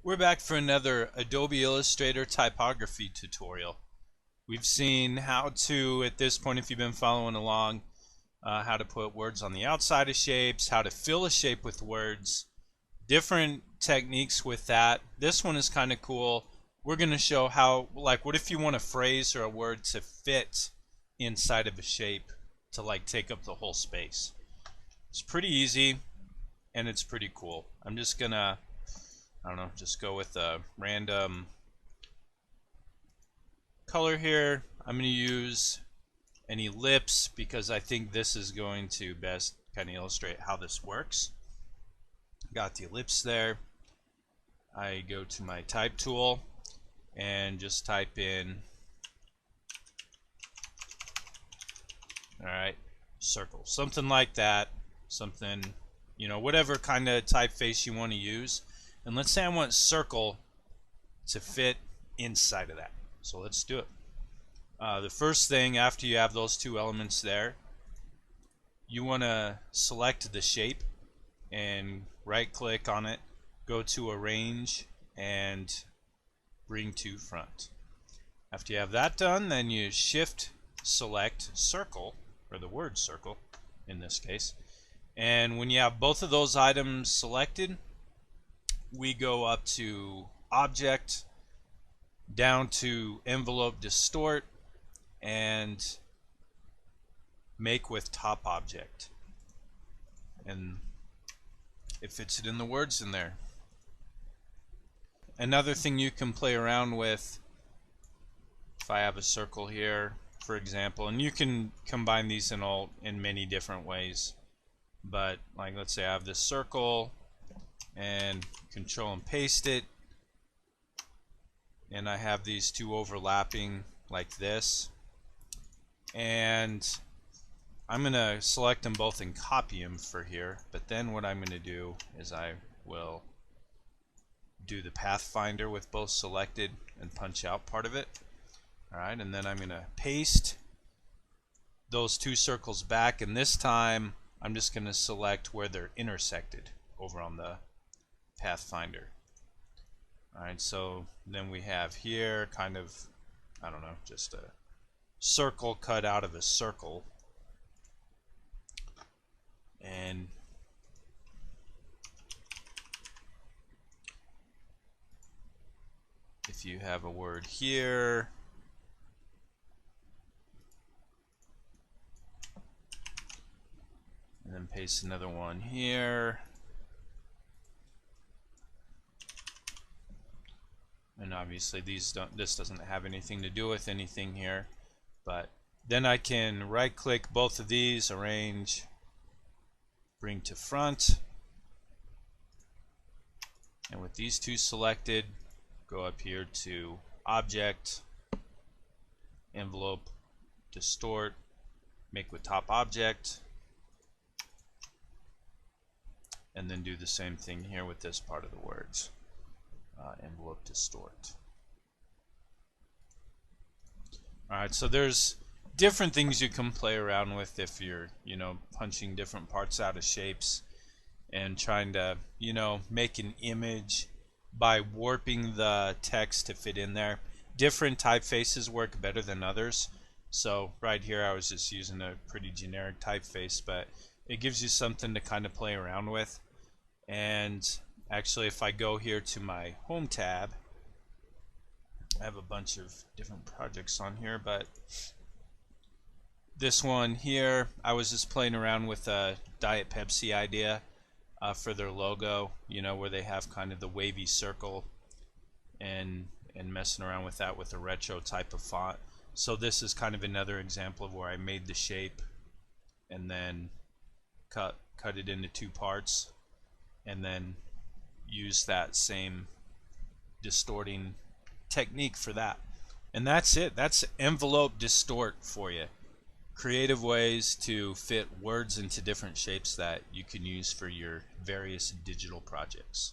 We're back for another Adobe Illustrator typography tutorial. We've seen how to, at this point if you've been following along, how to put words on the outside of shapes, how to fill a shape with words, different techniques with that. This one is kind of cool. We're going to show how, like, what if you want a phrase or a word to fit inside of a shape to like take up the whole space. It's pretty easy and it's pretty cool. I'm just going to I don't know, just go with a random color here. I'm going to use an ellipse because I think this is going to best kind of illustrate how this works. Got the ellipse there. I go to my type tool and just type in, alright, circle. Something like that. Something, whatever kind of typeface you want to use. And let's say I want circle to fit inside of that. So let's do it. The first thing after you have those two elements there, you want to select the shape and right click on it, go to arrange and bring to front. After you have that done, then you shift select circle, or the word circle in this case. And when you have both of those items selected, we go up to object, down to envelope distort, and make with top object, and it fits it in the words in there. Another thing you can play around with, if I have a circle here for example, and you can combine these in many different ways, but like let's say I have this circle and control and paste it, and I have these two overlapping like this, and I'm gonna select them both and copy them for here. But then what I'm gonna do is I will do the pathfinder with both selected and punch out part of it. Alright, and then I'm gonna paste those two circles back, and this time I'm just gonna select where they're intersected over on the pathfinder. Alright, so then we have here kind of, I don't know, just a circle cut out of a circle. And if you have a word here, and then paste another one here, and obviously this doesn't have anything to do with anything here, but then I can right click both of these, arrange, bring to front, and with these two selected, go up here to object, envelope distort, make with top object, and then do the same thing here with this part of the words. Envelope distort. Alright, so there's different things you can play around with if you're, punching different parts out of shapes and trying to, make an image by warping the text to fit in there. Different typefaces work better than others. So right here I was just using a pretty generic typeface, but it gives you something to kind of play around with. And actually, if I go here to my home tab, I have a bunch of different projects on here, but this one here, I was just playing around with a Diet Pepsi idea for their logo, where they have kind of the wavy circle, and messing around with that with a retro type of font. So this is kind of another example of where I made the shape and then cut it into two parts, and then use that same distorting technique for that. And that's it. That's envelope distort for you. Creative ways to fit words into different shapes that you can use for your various digital projects.